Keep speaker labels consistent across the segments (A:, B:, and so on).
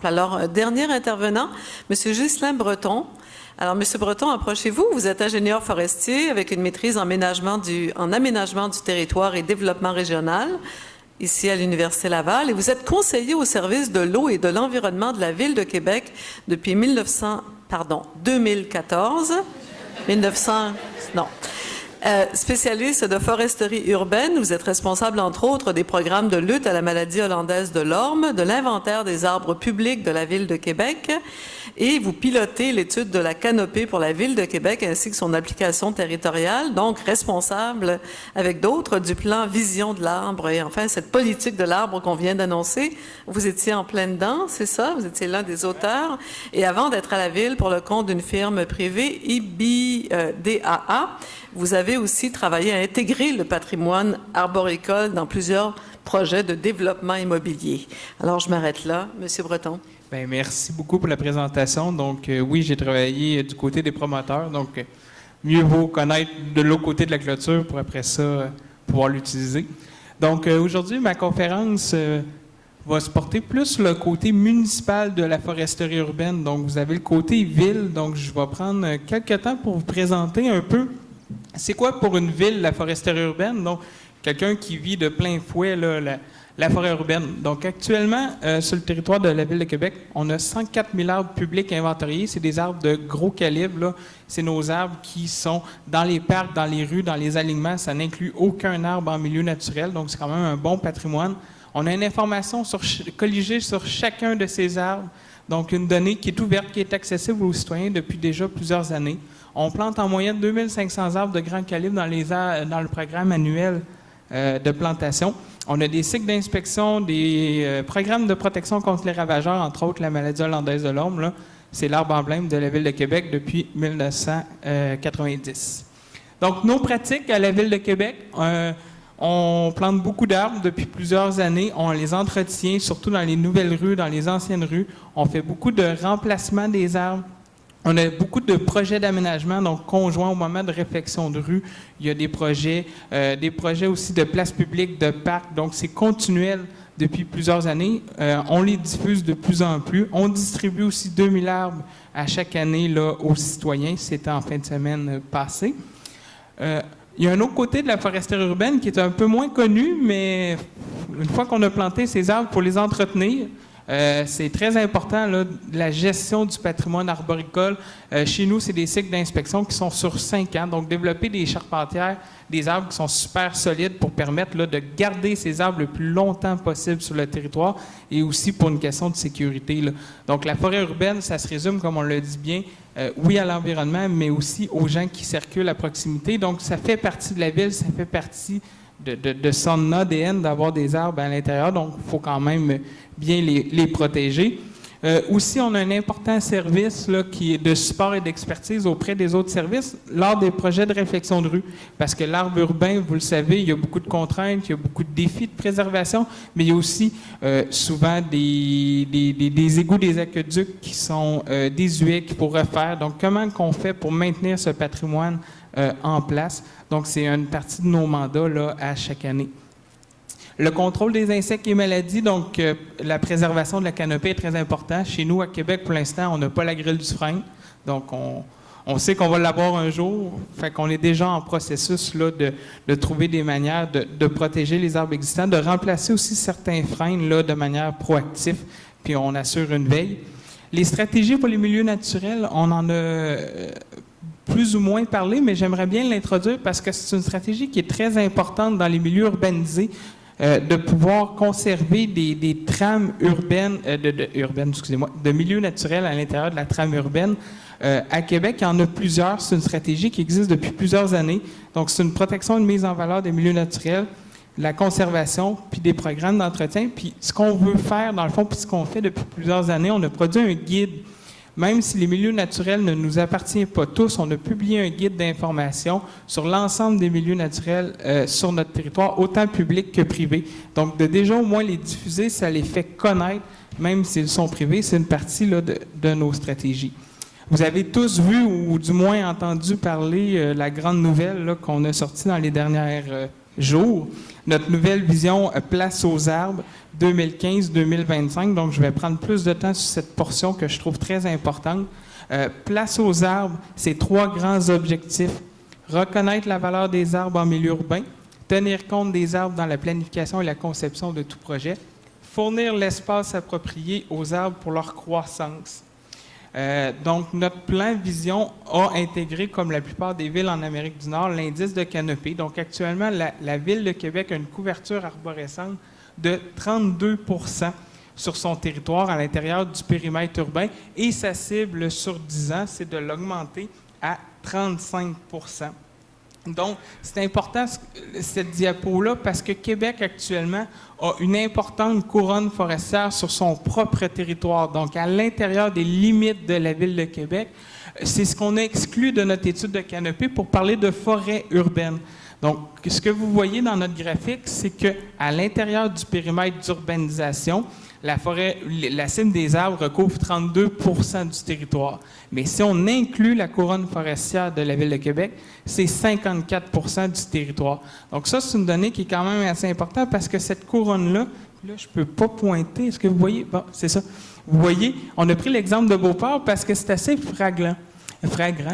A: exemple. Alors, dernier intervenant, M. Ghislain Breton. Alors, M. Breton, approchez-vous. Vous êtes ingénieur forestier avec une maîtrise en aménagement du territoire et développement régional, ici à l'Université Laval, et vous êtes conseiller au service de l'eau et de l'environnement de la Ville de Québec depuis 2014. Spécialiste de foresterie urbaine, vous êtes responsable, entre autres, des programmes de lutte à la maladie hollandaise de l'orme, de l'inventaire des arbres publics de la Ville de Québec, et vous pilotez l'étude de la canopée pour la Ville de Québec ainsi que son application territoriale, donc responsable avec d'autres du plan Vision de l'arbre et enfin cette politique de l'arbre qu'on vient d'annoncer. Vous étiez en plein dedans, c'est ça? Vous étiez l'un des auteurs. Et avant d'être à la Ville pour le compte d'une firme privée, IBDAA, vous avez aussi travaillé à intégrer le patrimoine arboricole dans plusieurs projets de développement immobilier. Alors, je m'arrête là. Monsieur Breton.
B: Bien, merci beaucoup pour la présentation. Donc, oui, j'ai travaillé du côté des promoteurs. Donc, mieux vaut connaître de l'autre côté de la clôture pour après ça pouvoir l'utiliser. Donc, aujourd'hui, ma conférence va se porter plus le côté municipal de la foresterie urbaine. Donc, vous avez le côté ville. Donc, je vais prendre quelques temps pour vous présenter un peu c'est quoi pour une ville la foresterie urbaine. Donc, quelqu'un qui vit de plein fouet là, la forêt urbaine. Donc, actuellement, sur le territoire de la Ville de Québec, on a 104 000 arbres publics inventoriés. C'est des arbres de gros calibre, là. C'est nos arbres qui sont dans les parcs, dans les rues, dans les alignements. Ça n'inclut aucun arbre en milieu naturel. Donc, c'est quand même un bon patrimoine. On a une information colligée sur chacun de ces arbres. Donc, une donnée qui est ouverte, qui est accessible aux citoyens depuis déjà plusieurs années. On plante en moyenne 2500 arbres de grand calibre dans le programme annuel de plantation. On a des cycles d'inspection, des programmes de protection contre les ravageurs, entre autres la maladie hollandaise de l'orme. C'est l'arbre emblème de la Ville de Québec depuis 1990. Donc, nos pratiques à la Ville de Québec, on plante beaucoup d'arbres depuis plusieurs années. On les entretient, surtout dans les nouvelles rues, dans les anciennes rues. On fait beaucoup de remplacement des arbres. On a beaucoup de projets d'aménagement, donc conjoints au moment de réflexion de rue. Il y a des projets aussi de places publiques, de parcs. Donc, c'est continuel depuis plusieurs années. On les diffuse de plus en plus. On distribue aussi 2000 arbres à chaque année là, aux citoyens. C'était en fin de semaine passée. Il y a un autre côté de la foresterie urbaine qui est un peu moins connu, mais une fois qu'on a planté ces arbres, pour les entretenir, c'est très important, là, la gestion du patrimoine arboricole. Chez nous, c'est des cycles d'inspection qui sont sur 5 ans. Donc, développer des charpentières, des arbres qui sont super solides pour permettre là, de garder ces arbres le plus longtemps possible sur le territoire et aussi pour une question de sécurité. Là. Donc, la forêt urbaine, ça se résume, comme on le dit bien, oui à l'environnement, mais aussi aux gens qui circulent à proximité. Donc, ça fait partie de la ville, ça fait partie de son ADN d'avoir des arbres à l'intérieur. Donc, il faut quand même bien les protéger. Aussi, on a un important service là, qui est de support et d'expertise auprès des autres services lors des projets de réflexion de rue. Parce que l'arbre urbain, vous le savez, il y a beaucoup de contraintes, il y a beaucoup de défis de préservation, mais il y a aussi souvent des égouts, des aqueducs qui sont désuets, qu'il faut refaire. Donc, comment qu'on fait pour maintenir ce patrimoine en place? Donc, c'est une partie de nos mandats là, à chaque année. Le contrôle des insectes et maladies, donc la préservation de la canopée est très important. Chez nous, à Québec, pour l'instant, on n'a pas la grille du frein. Donc, on sait qu'on va l'avoir un jour. Fait qu'on est déjà en processus là, de trouver des manières de protéger les arbres existants, de remplacer aussi certains freins là, de manière proactive, puis on assure une veille. Les stratégies pour les milieux naturels, on en a plus ou moins parlé, mais j'aimerais bien l'introduire parce que c'est une stratégie qui est très importante dans les milieux urbanisés. De pouvoir conserver des trames urbaines, de milieux naturels à l'intérieur de la trame urbaine. À Québec, il y en a plusieurs. C'est une stratégie qui existe depuis plusieurs années. Donc, c'est une protection et une mise en valeur des milieux naturels, la conservation, puis des programmes d'entretien. Puis, ce qu'on veut faire, dans le fond, puis ce qu'on fait depuis plusieurs années, on a produit un guide. Même si les milieux naturels ne nous appartiennent pas tous, on a publié un guide d'information sur l'ensemble des milieux naturels sur notre territoire, autant public que privé. Donc, de déjà au moins les diffuser, ça les fait connaître, même s'ils sont privés. C'est une partie là, de nos stratégies. Vous avez tous vu ou du moins entendu parler la grande nouvelle là, qu'on a sortie dans les dernières jour. Notre nouvelle vision Place aux arbres 2015-2025. Donc, je vais prendre plus de temps sur cette portion que je trouve très importante. Place aux arbres, c'est 3 grands objectifs. Reconnaître la valeur des arbres en milieu urbain, tenir compte des arbres dans la planification et la conception de tout projet, fournir l'espace approprié aux arbres pour leur croissance. Donc, notre plan Vision a intégré, comme la plupart des villes en Amérique du Nord, l'indice de canopée. Donc, actuellement, la Ville de Québec a une couverture arborescente de 32 % sur son territoire à l'intérieur du périmètre urbain et sa cible sur 10 ans, c'est de l'augmenter à 35 %. Donc, c'est important cette diapo-là parce que Québec actuellement a une importante couronne forestière sur son propre territoire, donc à l'intérieur des limites de la Ville de Québec. C'est ce qu'on a exclu de notre étude de canopée pour parler de forêt urbaine. Donc, ce que vous voyez dans notre graphique, c'est qu'à l'intérieur du périmètre d'urbanisation, la cime des arbres recouvre 32 % du territoire. Mais si on inclut la couronne forestière de la Ville de Québec, c'est 54 % du territoire. Donc ça, c'est une donnée qui est quand même assez importante parce que cette couronne-là, là, je ne peux pas pointer. Est-ce que vous voyez? Bon, c'est ça. Vous voyez, on a pris l'exemple de Beauport parce que c'est assez flagrant,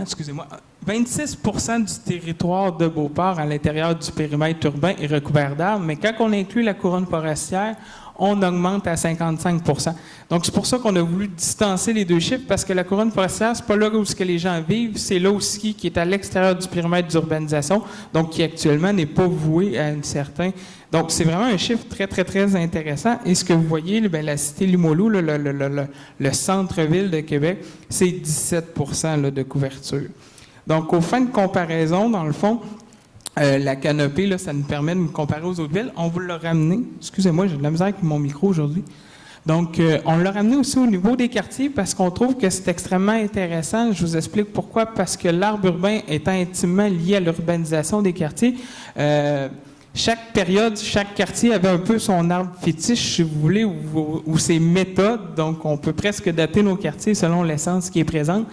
B: excusez-moi. 26 % du territoire de Beauport à l'intérieur du périmètre urbain est recouvert d'arbres, mais quand on inclut la couronne forestière, on augmente à 55 %. Donc, c'est pour ça qu'on a voulu distancer les deux chiffres, parce que la couronne forestière, c'est pas là où les gens vivent, c'est là aussi qui est à l'extérieur du périmètre d'urbanisation, donc qui actuellement n'est pas voué à une certaine... Donc, c'est vraiment un chiffre très, très, très intéressant. Et ce que vous voyez, bien, la cité Limoilou, le centre-ville de Québec, c'est 17 % là, de couverture. Donc, aux fins de comparaison, dans le fond, la canopée, là, ça nous permet de nous comparer aux autres villes. On vous l'a ramené. Excusez-moi, j'ai de la misère avec mon micro aujourd'hui. Donc, on l'a ramené aussi au niveau des quartiers parce qu'on trouve que c'est extrêmement intéressant. Je vous explique pourquoi. Parce que l'arbre urbain étant intimement lié à l'urbanisation des quartiers, chaque période, chaque quartier avait un peu son arbre fétiche, si vous voulez, ou ses méthodes. Donc, on peut presque dater nos quartiers selon l'essence qui est présente.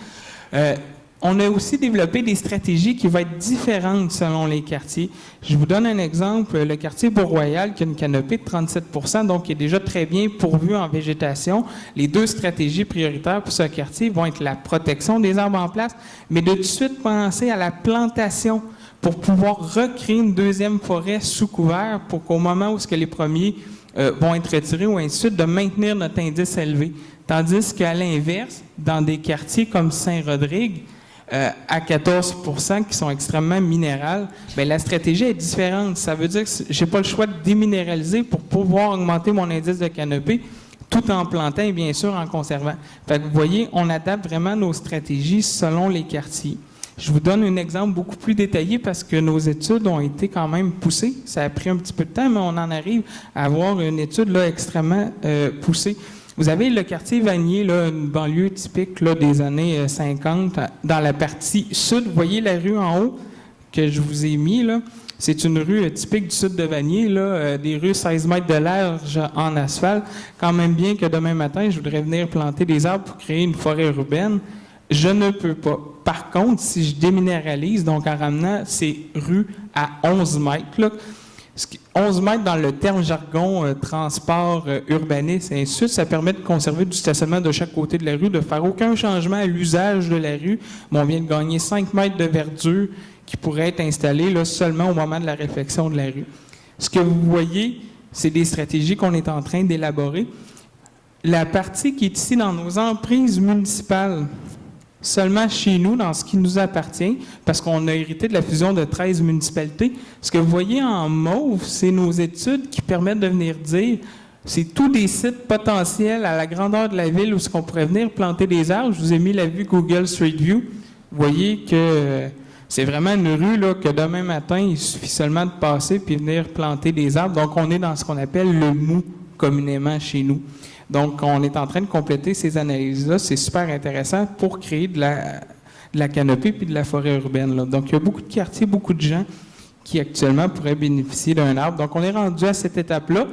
B: On a aussi développé des stratégies qui vont être différentes selon les quartiers. Je vous donne un exemple. Le quartier Beau-Royal, qui a une canopée de 37 %, donc qui est déjà très bien pourvu en végétation. Les 2 stratégies prioritaires pour ce quartier vont être la protection des arbres en place, mais de tout de suite penser à la plantation pour pouvoir recréer une deuxième forêt sous couvert pour qu'au moment où les premiers vont être retirés ou ainsi de suite, de maintenir notre indice élevé. Tandis qu'à l'inverse, dans des quartiers comme Saint-Rodrigue, à 14 % qui sont extrêmement minérales, bien, la stratégie est différente. Ça veut dire que je n'ai pas le choix de déminéraliser pour pouvoir augmenter mon indice de canopée tout en plantant et bien sûr en conservant. Fait que vous voyez, on adapte vraiment nos stratégies selon les quartiers. Je vous donne un exemple beaucoup plus détaillé parce que nos études ont été quand même poussées. Ça a pris un petit peu de temps, mais on en arrive à avoir une étude là, extrêmement poussée. Vous avez le quartier Vanier, là, une banlieue typique là, des années 50, dans la partie sud. Vous voyez la rue en haut que je vous ai mis, là. C'est une rue typique du sud de Vanier, là, des rues 16 mètres de large en asphalte. Quand même bien que demain matin, je voudrais venir planter des arbres pour créer une forêt urbaine. Je ne peux pas. Par contre, si je déminéralise, donc en ramenant ces rues à 11 mètres, là, 11 mètres dans le terme jargon transport, urbanisme, et ainsi de suite, ça permet de conserver du stationnement de chaque côté de la rue, de faire aucun changement à l'usage de la rue. Mais on vient de gagner 5 mètres de verdure qui pourrait être installée là, seulement au moment de la réflexion de la rue. Ce que vous voyez, c'est des stratégies qu'on est en train d'élaborer. La partie qui est ici dans nos emprises municipales, seulement chez nous, dans ce qui nous appartient, parce qu'on a hérité de la fusion de 13 municipalités. Ce que vous voyez en mauve, c'est nos études qui permettent de venir dire, c'est tous des sites potentiels à la grandeur de la ville où on pourrait venir planter des arbres. Je vous ai mis la vue Google Street View. Vous voyez que c'est vraiment une rue là, que demain matin, il suffit seulement de passer puis venir planter des arbres. Donc, on est dans ce qu'on appelle le mou communément chez nous. Donc, on est en train de compléter ces analyses-là. C'est super intéressant pour créer de la canopée puis de la forêt urbaine, là. Donc, il y a beaucoup de quartiers, beaucoup de gens qui actuellement pourraient bénéficier d'un arbre. Donc, on est rendu à cette étape-là.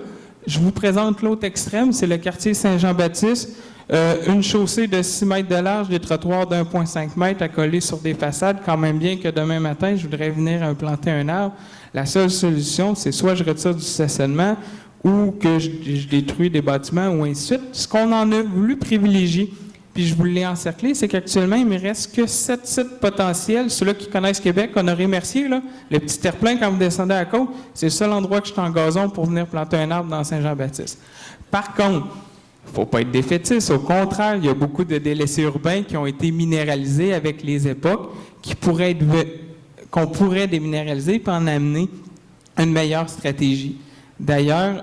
B: Je vous présente l'autre extrême, c'est le quartier Saint-Jean-Baptiste. Une chaussée de 6 mètres de large, des trottoirs d'1,5 mètre à coller sur des façades, quand même bien que demain matin, je voudrais venir planter un arbre. La seule solution, c'est soit je retire du stationnement ou que je détruis des bâtiments ou ainsi de suite. Ce qu'on en a voulu privilégier, puis je vous l'ai encerclé, c'est qu'actuellement, il ne me reste que 7 sites potentiels. Ceux-là qui connaissent Québec, Honoré-Mercier, là, le petit terre-plein quand vous descendez à la côte, c'est le seul endroit que je suis en gazon pour venir planter un arbre dans Saint-Jean-Baptiste. Par contre, il ne faut pas être défaitiste. Au contraire, il y a beaucoup de délaissés urbains qui ont été minéralisés avec les époques, qu'on pourrait déminéraliser et en amener une meilleure stratégie. D'ailleurs,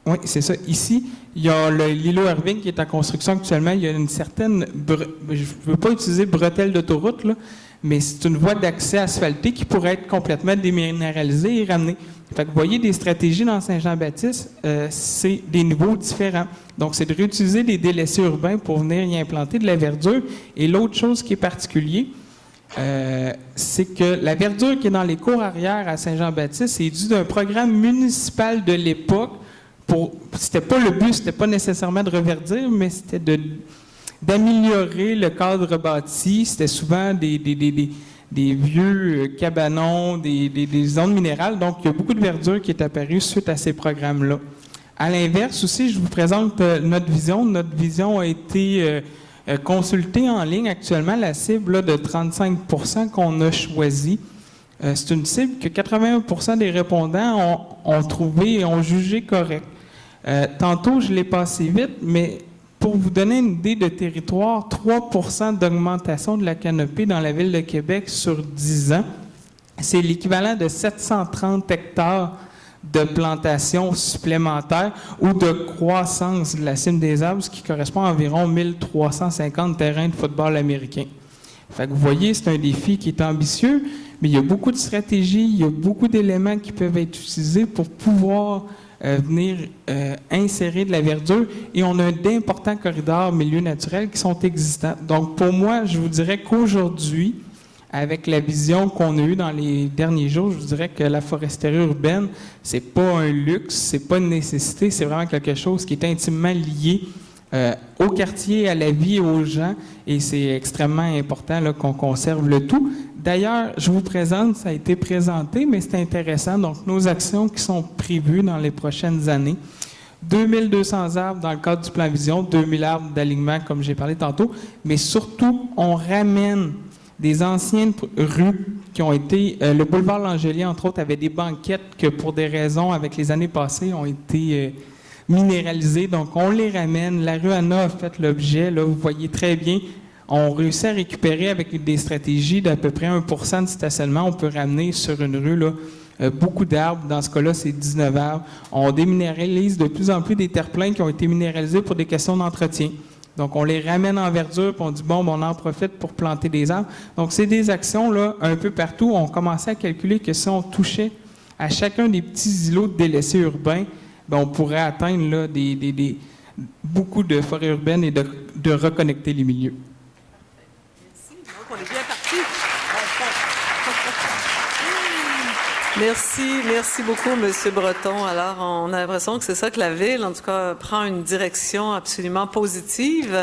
B: oui, c'est ça. Ici, il y a l'îlot Irving qui est en construction actuellement. Il y a une certaine, je ne veux pas utiliser bretelle d'autoroute, là, mais c'est une voie d'accès asphaltée qui pourrait être complètement déminéralisée et ramenée. Fait que vous voyez, des stratégies dans Saint-Jean-Baptiste, c'est des niveaux différents. Donc, c'est de réutiliser des délaissés urbains pour venir y implanter de la verdure. Et l'autre chose qui est particulière, c'est que la verdure qui est dans les cours arrière à Saint-Jean-Baptiste est due d'un programme municipal de l'époque. C'était pas le but, c'était pas nécessairement de reverdir, mais c'était d'améliorer le cadre bâti. C'était souvent des vieux cabanons, des zones minérales. Donc, il y a beaucoup de verdure qui est apparue suite à ces programmes-là. À l'inverse aussi, je vous présente notre vision. Notre vision a été consultée en ligne actuellement, la cible là, de 35 % qu'on a choisie. C'est une cible que 81 % des répondants ont trouvé et ont jugé correcte. Tantôt, je l'ai passé vite, mais pour vous donner une idée de territoire, 3 % d'augmentation de la canopée dans la ville de Québec sur 10 ans, c'est l'équivalent de 730 hectares de plantation supplémentaire ou de croissance de la cime des arbres, ce qui correspond à environ 1350 terrains de football américain. Fait que vous voyez, c'est un défi qui est ambitieux, mais il y a beaucoup de stratégies, il y a beaucoup d'éléments qui peuvent être utilisés pour pouvoir venir insérer de la verdure, et on a d'importants corridors milieux naturels qui sont existants. Donc, pour moi, je vous dirais qu'aujourd'hui, avec la vision qu'on a eue dans les derniers jours, je vous dirais que la foresterie urbaine, c'est pas un luxe, c'est pas une nécessité, c'est vraiment quelque chose qui est intimement lié au quartier, à la vie, aux gens, et c'est extrêmement important là, qu'on conserve le tout. D'ailleurs, je vous présente, ça a été présenté, mais c'est intéressant, donc nos actions qui sont prévues dans les prochaines années. 2200 arbres dans le cadre du plan Vision, 2000 arbres d'alignement, comme j'ai parlé tantôt, mais surtout, on ramène des anciennes rues qui ont été... le boulevard Langelier, entre autres, avait des banquettes que, pour des raisons avec les années passées, ont été minéralisées. Donc, on les ramène. La rue Anna a fait l'objet, là, vous voyez très bien. On réussit à récupérer avec des stratégies d'à peu près 1 % de stationnement. On peut ramener sur une rue là, beaucoup d'arbres. Dans ce cas-là, c'est 19 arbres. On déminéralise de plus en plus des terre-pleins qui ont été minéralisés pour des questions d'entretien. Donc, on les ramène en verdure, puis on dit, bon, on en profite pour planter des arbres. Donc, c'est des actions, là, un peu partout. On commençait à calculer que si on touchait à chacun des petits îlots de délaissés urbains, bien, on pourrait atteindre là, beaucoup de forêts urbaines et de reconnecter les milieux.
A: Merci. Donc, on est bien parti. Merci beaucoup, M. Breton. Alors, on a l'impression que c'est ça que la Ville, en tout cas, prend une direction absolument positive.